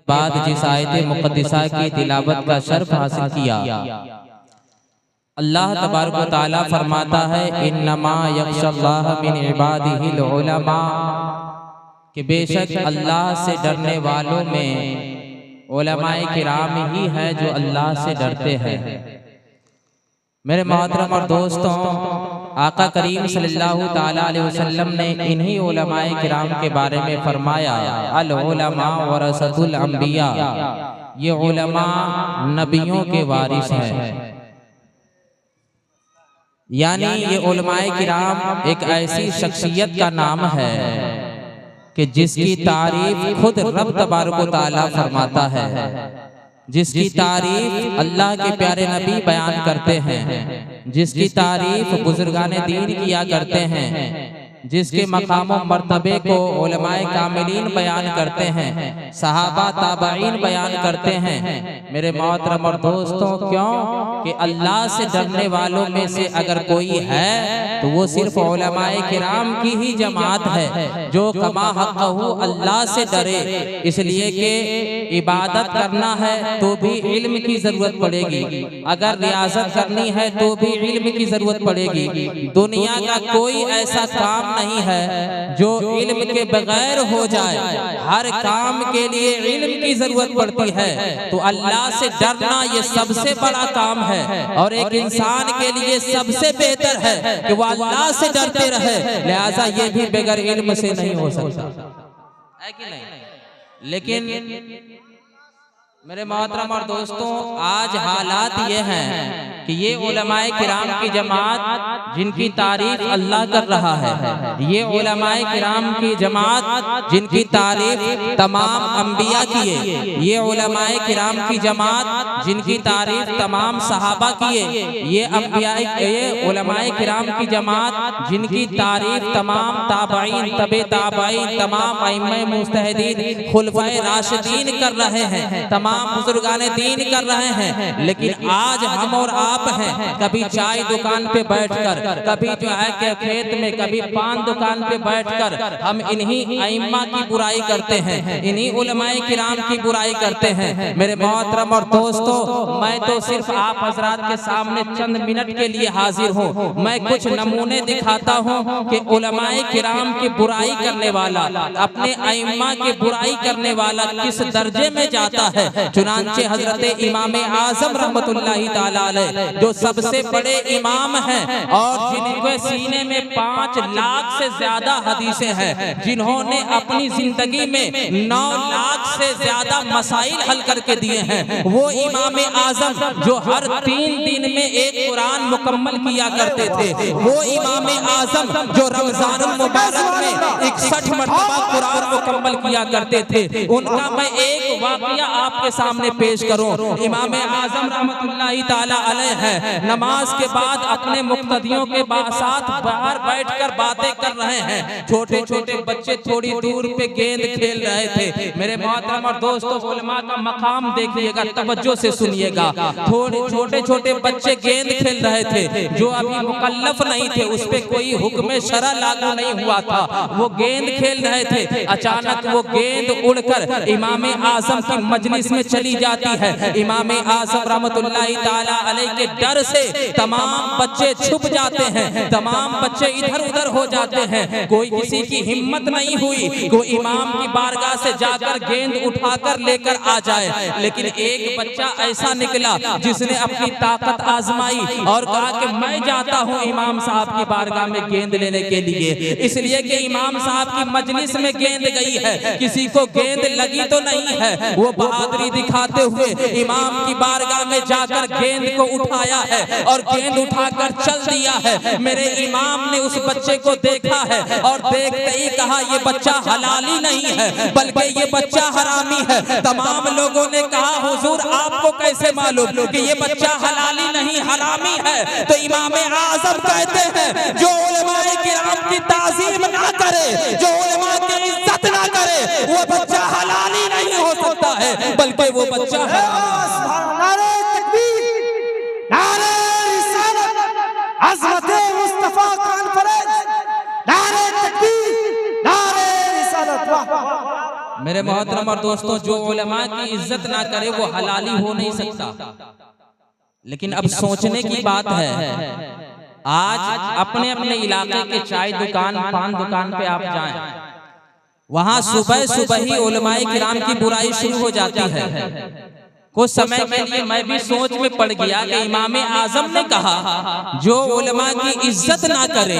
बाद जिस आयत मुक़द्दिसा की तिलावत का शर्फ हासिल किया, अल्लाह तबारक व तआला फरमाता है इन्नमा यख्शल्लाह मिन इबादिहिल उलमा, कि बेशक अल्लाह से डरने वालों में उलमाए किराम ही है जो अल्लाह से डरते हैं। मेरे मोहतरम और दोस्तों, आका करीम सल्लल्लाहु ताला अलैहि वसल्लम ने इन्हीं उलमाए किराम के बारे में फरमाया, अल उलमा वरसतुल अंबिया, ये उलमा नबियों के वारिस हैं। यानी ये उलमाए किराम एक ऐसी शख्सियत का नाम है कि जिसकी तारीफ खुद रब तबारक व तआला फरमाता है, जिसकी तारीफ अल्लाह के प्यारे नबी बयान करते हैं, जिसकी तारीफ बुजुर्गाने दीन किया करते हैं, जिसके मकाम व मर्तबे को उलमाए कामिलीन बयान करते हैं, सहाबा ताबईन बयान करते हैं। मेरे मोहतरम और दोस्तों, क्यों कि अल्लाह से डरने वालों में से अगर कोई है तो वो सिर्फ उलमाए किराम की ही जमात है जो कमा हक़हू अल्लाह से डरे। इसलिए कि इबादत करना है तो भी इल्म की जरूरत पड़ेगी, अगर रियाजत करनी है तो भी इल्म की जरूरत पड़ेगी। दुनिया का कोई ऐसा काम नहीं है जो इल्म के बगैर हो जाए, हर काम के लिए इल्म की जरूरत पड़ती है। तो अल्लाह से डरना ये सबसे बड़ा काम है और एक इंसान के लिए सबसे बेहतर है कि वो अल्लाह से डरते रहे। लिहाजा ये भी बगैर इल्म से नहीं हो सकता है कि नहीं। लेकिन मेरे मोहतरम और दोस्तों, आज हालात ये हैं कि ये उलमाए किराम की जमात जिनकी तारीफ अल्लाह कर रहा है, ये उलमाए किराम की जमात जिनकी तारीफ तमाम अंबिया किए, ये उलमाए किराम की जमात जिनकी तारीफ तमाम सहाबा किए, ये उलमाए किराम की जमात जिनकी तारीफ तमाम ताबईन, तबे ताबईन, तमाम अइम्मा मुज्तहिदीन, खुलफाए राशिदीन कर रहे हैं, तमाम बुजुर्गाने दीन कर रहे हैं। लेकिन आज हम और आप हैं, कभी चाय दुकान पे बैठकर, कभी जो है कि खेत में, कभी पान दुकान पे बैठकर हम इन्हीं अइम्मा की बुराई करते हैं, इन्हीं उलमाए किराम की बुराई करते हैं। मेरे मोहतरम और दोस्तों, मैं तो सिर्फ आप हजरात के सामने चंद मिनट के लिए हाजिर हूँ। मैं कुछ नमूने दिखाता हूँ कि उलमाए किराम की बुराई करने वाला, अपने अइम्मा की बुराई करने वाला किस दर्जे में जाता है। चुनांचे हजरत इमाम आजम रहमतुल्लाहि ताला अलैह, जो सबसे बड़े इमाम हैं और जिनके सीने में 5 लाख से ज्यादा हदीसें हैं, जिन्होंने अपनी जिंदगी में 9 लाख से ज्यादा मसाइल हल करके दिए हैं, वो इमाम आजम जो हर 3 दिन में एक कुरान मुकम्मल किया करते थे, वो इमाम आजम जो रमजानुल मुबारक में 61 मरतबा कुरान मुकम्मल किया करते थे, उनका मैं एक वाकया आपके सामने पेश करूं। इमाम आजम रहमतुल्लाहि ताला अलैह है, नमाज के बाद अपने मुक्तदियों के साथ बाहर बैठकर बातें कर रहे हैं। छोटे छोटे बच्चे थोड़ी दूर पे गेंद खेल रहे थे। मेरे मोहतरम और दोस्तों, उलमा का मकाम देखिएगा, तवज्जो से सुनिएगा। थोड़े छोटे छोटे बच्चे गेंद खेल रहे थे, जो अभी मुकल्लफ नहीं थे, उस पे कोई हुक्म शरा लागू नहीं हुआ था, वो गेंद खेल रहे थे। अचानक वो गेंद उड़कर इमाम आजम की मजलिस में चली जाती है। इमाम आजम रहमतुल्लाहि ताला अलैह के डर से तमाम बच्चे छुप जाते हैं, तमाम बच्चे इधर उधर हो जाते हैं। कोई किसी की हिम्मत नहीं हुई कि इमाम की बारगाह से जाकर गेंद उठाकर लेकर आ जाए। लेकिन एक बच्चा ऐसा निकला जिसने अपनी ताकत आजमाई और कहा कि मैं जाता हूं इमाम साहब की बारगाह में गेंद लेने के लिए, इसलिए कि इमाम साहब की मजलिस में गेंद गई है, किसी को गेंद लगी तो नहीं है। वो बहादुरी दिखाते हुए इमाम की बारगाह में जाकर गेंद को उठाया है और गेंद उठाकर चल दिया है। मेरे इमाम ने उस बच्चे को देखा है और देखते ही कहा, ये बच्चा हलाली नहीं है बल्कि ये बच्चा हरामी है। तमाम लोगों ने कहा, हुजूर आपको कैसे मालूम कि ये बच्चा हलाली नहीं हरामी है? तो इमाम आजम कहते हैं, जो उलमाए किराम की ताज़ीम ना करे, जो उलमा की इज्जत ना करे, वो बच्चा हलाली नहीं हो सकता है बल्कि वो बच्चा है। नारे तकबीर, नारे रिसालत, अज़मते मुस्तफा कॉन्फ्रेंस, नारे तकबीर, नारे रिसालत। मेरे मोहतरम और दोस्तों, जो उलमा की इज्जत ना करे वो हलाली हो नहीं सकता। लेकिन अब सोचने की बात है, आज अपने अपने इलाके के चाय दुकान, पान दुकान पे आप जाएं, वहां सुबह सुबह ही उलमाए किराम की बुराई शुरू हो जाती है। कुछ समय के लिए मैं भी सोच में पड़ गया कि इमाम आजम ने कहा जो उलमा की इज्जत ना करे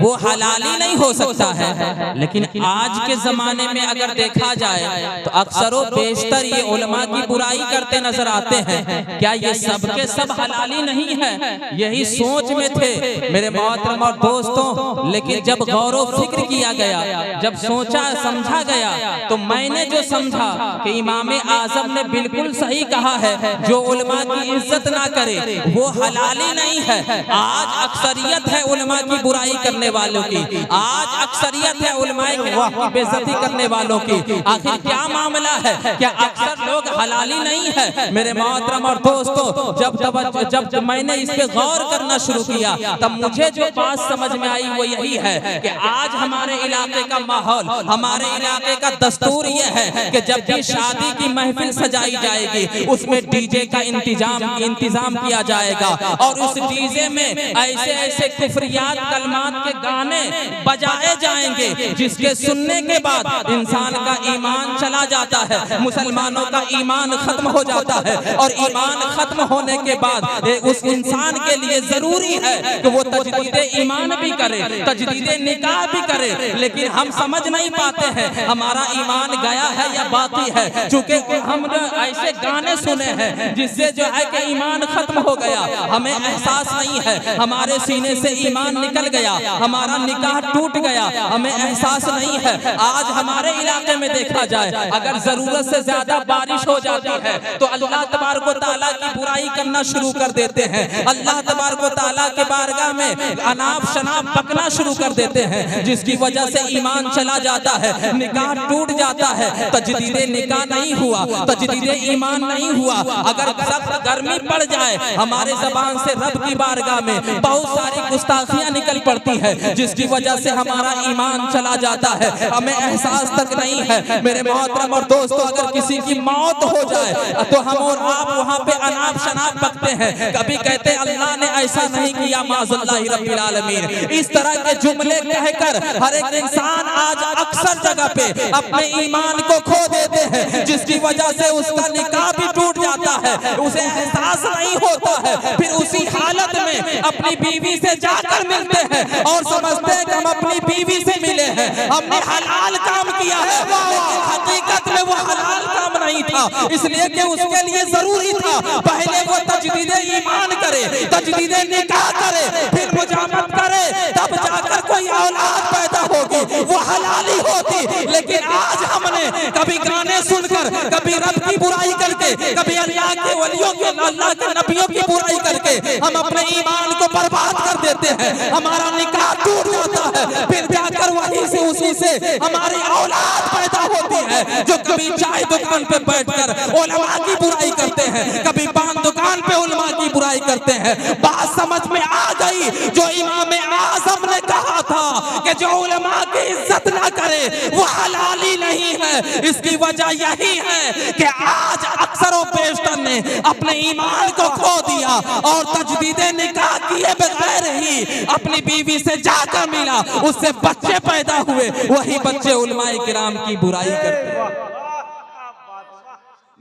वो हलाली नहीं हो सकता है। लेकिन आज के जमाने में अगर देखा जाए तो अक्सर बेशतर ये उलमा की बुराई करते नजर आते हैं। क्या ये सब के सब हलाली नहीं है? यही सोच में थे मेरे मोहतरम और दोस्तों। लेकिन जब गौर व फिक्र किया गया, जब सोचा समझा गया, तो मैंने जो समझा कि इमाम आजम ने बिल्कुल सही कहा है, जो उलमा की इज्जत ना करे वो हलाली नहीं है। आज अक्सरियत है उलमा की बुराई करने वालों की, आज अक्सरियत है उलमाए की बेइज्जती करने वालों की। आखिर क्या मामला है? क्या अक्सर लोग हलाली नहीं है? मेरे मोहतरम और दोस्तों, जब मैंने इस पे गौर करना शुरू किया तब मुझे जो बात समझ में आई वो यही है कि आज हमारे इलाके का माहौल, हमारे इलाके का दस्तूर ये है कि जब भी शादी की महफिल सजाई जाएगी उसमें डीजे का इंतजाम किया जाएगा और उस डीजे में ऐसे ऐसे कुफरियात कलमात के गाने बजाए जाएंगे जिसके सुनने के बाद इंसान का ईमान चला जाता है, मुसलमानों का ईमान खत्म हो जाता है। और ईमान खत्म होने के बाद उस इंसान के लिए जरूरी है कि वो तजदीद ईमान भी करे, तजदीद निकाह भी करे। लेकिन हम समझ नहीं पाते हैं हमारा ईमान गया है या बाकी है, क्योंकि हमने ऐसे गाने सुने हैं जिससे जो है कि ईमान खत्म हो गया। हमें एहसास नहीं है, हमारे सीने से ईमान निकल गया, हमारा निकाह टूट गया, हमें एहसास नहीं है। आज हमारे इलाके में देखा जाए अगर जरूरत से ज्यादा बारिश हो जाती है तो अल्लाह तबारक व तआला की बुराई करना शुरू कर देते हैं। अल्लाह तबारक व तआला के बारगाह में अनाप शनाप बकना शुरू कर देते हैं, जिसकी वजह से ईमान चला जाता है, निकाह टूट जाता है, तजदीद निकाह नहीं हुआ, तजदीद ईमान नहीं हुआ। अगर सख्त गर्मी पड़ जाए हमारे जबान से रब की बारगाह में बहुत सारी गुस्ताखियां निकल पड़ती है, जिसकी वजह से हमारा ईमान चला जाता है, हमें एहसास तक नहीं है। मेरे मोहतरम और दोस्तों, अगर किसी की मौत हो जाए तो हम और आप वहाँ पे अनाप शनाप बकते हैं, कभी कहते हैं अल्लाह ने ऐसा नहीं किया, माज़ल्लाहि रब्बिल आलमीन। इस तरह के जुमले कहकर हर एक इंसान आज अक्सर जगह पे अपने ईमान को खो देते हैं, जिसकी वजह से उसका निकाह भी टूट जाता है, उसे एहसास नहीं होता है। फिर उसी हालत में अपनी बीवी से जाकर मिलते हैं और समझते हैं कि हम अपनी बीवी से मिले हैं, हमने हलाल काम किया है, लेकिन हकीकत में वो हलाल काम नहीं था। इसलिए कि उसके लिए जरूरी था पहले वो तजदीद ईमान करे, तजदीद निकाह करे, फिर मुजामत करे, तब जाकर कोई औलाद पैदा होगी, वो हलाली होती। लेकिन आज हमने कभी गाने सुनकर, कभी रब की बुराई करके, कभी अल्लाह के वलियों के, अल्लाह के नबियों की बुराई करके हम अपने ईमान को बर्बाद कर देते हैं, हमारा निकाह टूट जाता है। फिर जाकर वहीं से उसी से हमारी औलाद पैदा होती है जो कभी चाय दुकान पे बैठकर उलमा की बुराई करते हैं, कभी पान दुकान पे उलमा की बुराई करते हैं। बात समझ में आ गई जो इमाम आजम ने कहा था कि जो उलमा की इज्जत ना करे वो हलाली नहीं है। इसकी वजह यही है कि आज अक्सर बेशतर ने अपने ईमान को खो दिया और तजदीद निकाह किए बगैर ही अपनी बीवी से जाकर मिला, उससे बच्चे पैदा हुए, वही बच्चे उलमाए किराम की बुराई करते।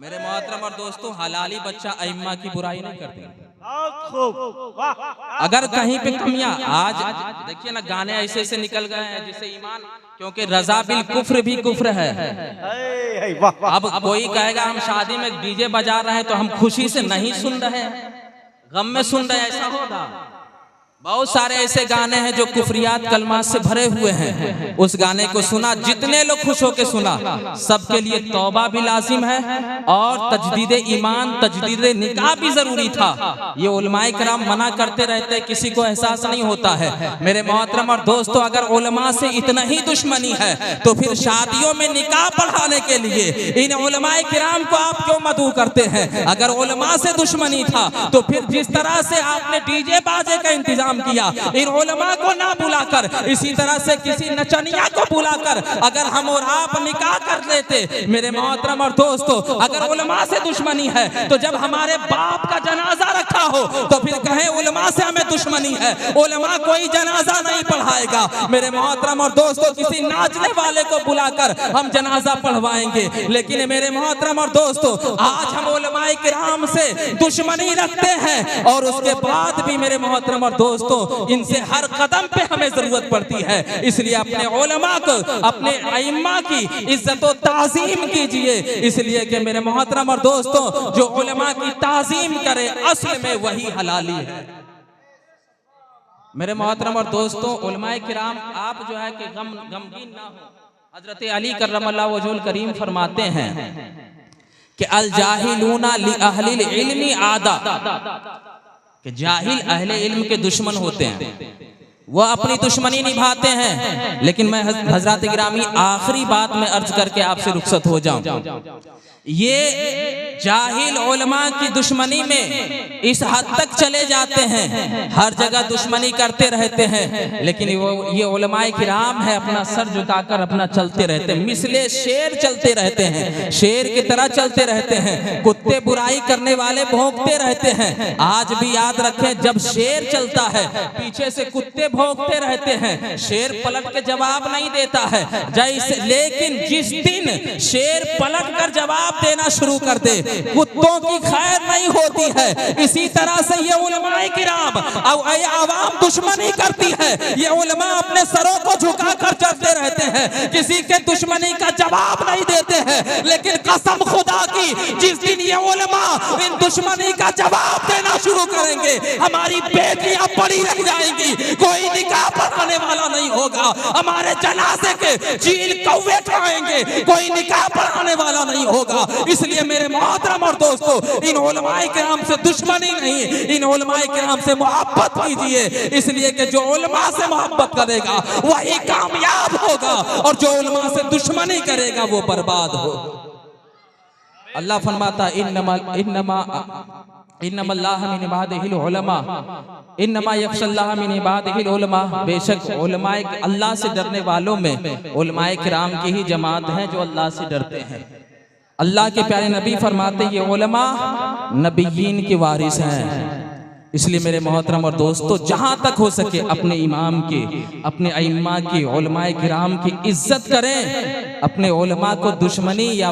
मेरे मोहतरम और दोस्तों, हलाली बच्चा अइम्मा की बुराई नहीं करते। अगर कहीं पे कमियां, आज देखिए ना गाने ऐसे ऐसे निकल गए हैं जिससे ईमान, क्योंकि रजा बिल कुफ्र भी कुफ्र है। अब कोई कहेगा हम शादी में डीजे बजा रहे हैं तो हम खुशी से नहीं सुन रहे हैं, गम में सुन रहे हैं, ऐसा होगा? बहुत सारे ऐसे गाने हैं जो कुफरियात कलमात से भरे हुए हैं। उस गाने को सुना, जितने लोग खुश होकर सुना, सबके लिए तौबा भी लाजिम है और तजदीद ईमान, तजदीद निकाह भी जरूरी था। ये उलमाए किराम मना करते रहते, किसी को एहसास नहीं होता है। मेरे मोहतरम और दोस्तों, अगर उलमा से इतना ही दुश्मनी है तो फिर शादियों में निकाह पढ़ाने के लिए इन उलमाए किराम को आप क्यों मदऊ करते हैं? अगर उलमा से दुश्मनी था तो फिर जिस तरह से आपने डीजे बाजे का इंतजाम इंतजाम किया। इन उलमा को ना बुलाकर, इसी तरह से किसी नचनिया को बुलाकर अगर हम और आप निकाह कर लेते, मेरे मोहतरम और दोस्तों, अगर उलमा से दुश्मनी है तो जब हमारे बाप का जनाजा रखा हो तो फिर कहें उलमा से हमें दुश्मनी है, उलमा कोई जनाजा नहीं पढ़ाएगा। मेरे मोहतरम और दोस्तों, किसी नाचने वाले को बुलाकर हम जनाजा पढ़वाएंगे। लेकिन मेरे मोहतरम और दोस्तों, आज हम उलमाए किराम से दुश्मनी रखते हैं और उसके बाद भी मेरे मोहतरम और दोस्तों, इनसे हर कदम पे हमें जरूरत पड़ती है। इसलिए अपने उलमा को, अपने अइम्मा की इज्जत और ताजीम कीजिए। इसलिए कि मेरे मोहतरम और दोस्तों, जो उलमा की ताजीम करे असल में वही हलाली है। मेरे मोहतरम और दोस्तों, उलमाए किराम आप जो है कि गमगीन ना हो। हजरत अली कर्रमल्लाहु वजहुल करीम फरमाते हैं कि अल जाहिलूना लि अहलिल इल्मी आदा, कि जाहिल अहले इल्म के दुश्मन होते हैं, वो अपनी दुश्मनी निभाते हैं। लेकिन मैं हजरत गिरामी आखिरी बात में अर्ज करके आपसे रुखसत हो जाऊं। ये जाहिल उलमा की दुश्मनी में इस हद तक चले जाते हैं, हर जगह दुश्मनी करते रहते हैं, लेकिन ये उलमाए किराम है, अपना सर झुकाकर अपना चलते रहते हैं, मिसले शेर चलते रहते हैं, शेर की तरह चलते रहते हैं। कुत्ते बुराई करने वाले भौंकते रहते हैं। आज भी याद रखें, जब शेर चलता है पीछे से कुत्ते भौंकते रहते हैं, शेर पलट के जवाब नहीं देता है जैसे, लेकिन जिस दिन शेर पलट कर जवाब देना शुरू कर दे, कुत्तों की खैर नहीं होती है। इसी तरह से ये उलमाए किराम आवाम दुश्मनी करती है, ये उलमा अपने सरों को झुकाकर चलते रहते हैं, किसी के दुश्मनी का जवाब नहीं देते हैं। लेकिन कसम खुदा की, जिस दिन ये उलमा इन दुश्मनी का जवाब देना शुरू करेंगे, हमारी बेटियां पड़ी रह जाएंगी, कोई निकाह पढ़ाने वाला नहीं होगा, हमारे जनाजे के चील कौवे खाएंगे, कोई निकाह पढ़ाने वाला नहीं होगा। इसलिए मेरे मोहतरम और दोस्तों, इन उलमाए किराम से दुश्मनी नहीं, इन उलमाए किराम से मोहब्बत कीजिए। इसलिए कि जो उलमा से मोहब्बत करेगा वही कामयाब होगा, और जो उलमा से दुश्मनी करेगा वो बर्बाद होगा। अल्लाह फरमाता इन्नमा यख्शल्लाह मिन इबादिहिल उलमा, बेशक उलमाए अल्लाह से डरने वालों में उलमाए किराम की ही जमात है जो अल्लाह से डरते हैं। अल्लाह के प्यारे नबी फरमाते ये उलमा नबीयीन के वारिस हैं। इसलिए मेरे मोहतरम और दोस्तों, जहां तक हो सके अपने इमाम की, अपने अइम्मा की, उलमाए किराम की इज्जत करें। अपने उलमा को दुश्मनी या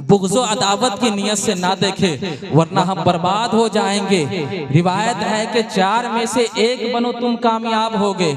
बुग़्ज़ो अदावत की नियत से ना देखें, वरना हम बर्बाद हो जाएंगे। रिवायत है कि 4 में से 1 बनो तुम कामयाब होगे,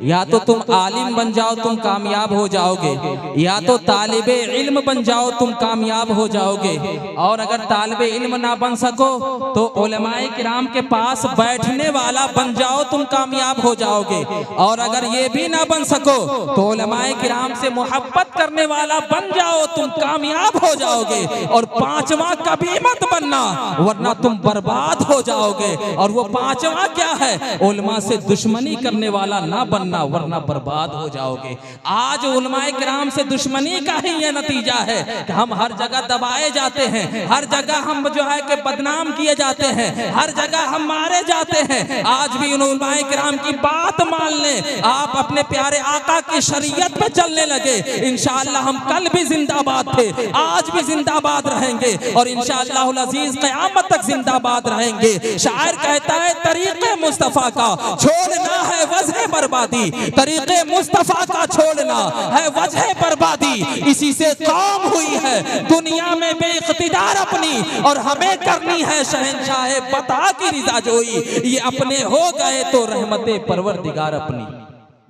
या तो तुम आलिम बन जाओ तुम कामयाब हो जाओगे, या तो तालिबे इल्म बन जाओ तुम कामयाब हो जाओगे, और अगर तालिबे इल्म ना बन सको तो उलमाए किराम के पास बैठने वाला बन जाओ तुम कामयाब हो जाओगे, और अगर ये भी ना बन सको तो उलमाए किराम से मोहब्बत करने वाला बन जाओ तुम कामयाब हो जाओगे। और 5वां कभी मत बनना, वरना तुम बर्बाद हो जाओगे। और वो 5वां क्या है? उलमा से दुश्मनी करने वाला ना बनना, वरना बर्बाद हो जाओगे। आज उलमाए किराम से दुश्मनी का ही ये नतीजा है कि हम हर जगह दबाए जाते हैं, हर जगह हम जो है कि बदनाम किए जाते हैं, हर जगह हम मारे जाते हैं। आज भी उन उलमाए किराम की बात मान लें, आप अपने प्यारे आका की शरीयत पे चलने लगे, इंशाअल्लाह हम कल भी जिंदाबाद थे, आज भी जिंदाबाद रहेंगे, और इंशाअल्लाह अज़ीज़ क़यामत तक जिंदाबाद रहेंगे। शायर कहता है तरीक़े मुस्तफ़ा का छोड़ना है वजह बर्बादी, तरीक़े मुस्तफ़ा का छोड़ना है वजह बर्बादी। इसी से कौम हुई है दुनिया में बेइख्तिदार अपनी, और हमें करनी है शहंशाह बता की रिज़ा जोई, ये अपने हो गए तो रहमते परवरदिगार अपनी।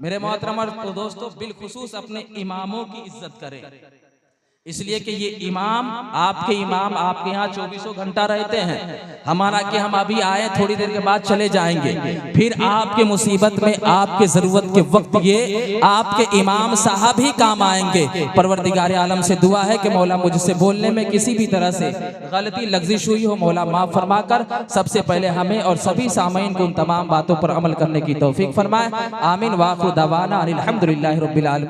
मेरे मोहतरम और दोस्तों, बिलखुसूस अपने इमामों की इज्जत करें, इसलिए कि ये इमाम आपके यहाँ 24 घंटा रहते हैं। हमारा कि हम अभी आए, थोड़ी देर के बाद चले जाएंगे, फिर आपके मुसीबत में, आपके ज़रूरत के वक्त ये आपके इमाम साहब ही काम आएंगे। परवरदिगार आलम से दुआ है कि मौला मुझसे बोलने में किसी भी तरह से गलती लग़ज़िश हुई हो, मौला माफ़ फरमाकर सबसे पहले हमें और सभी सामईन को उन तमाम बातों पर अमल करने की तौफीक फरमाए। आमीन। वाखिर दावाना अनिल हम्दुलिल्लाहि रब्बिल आलमीन।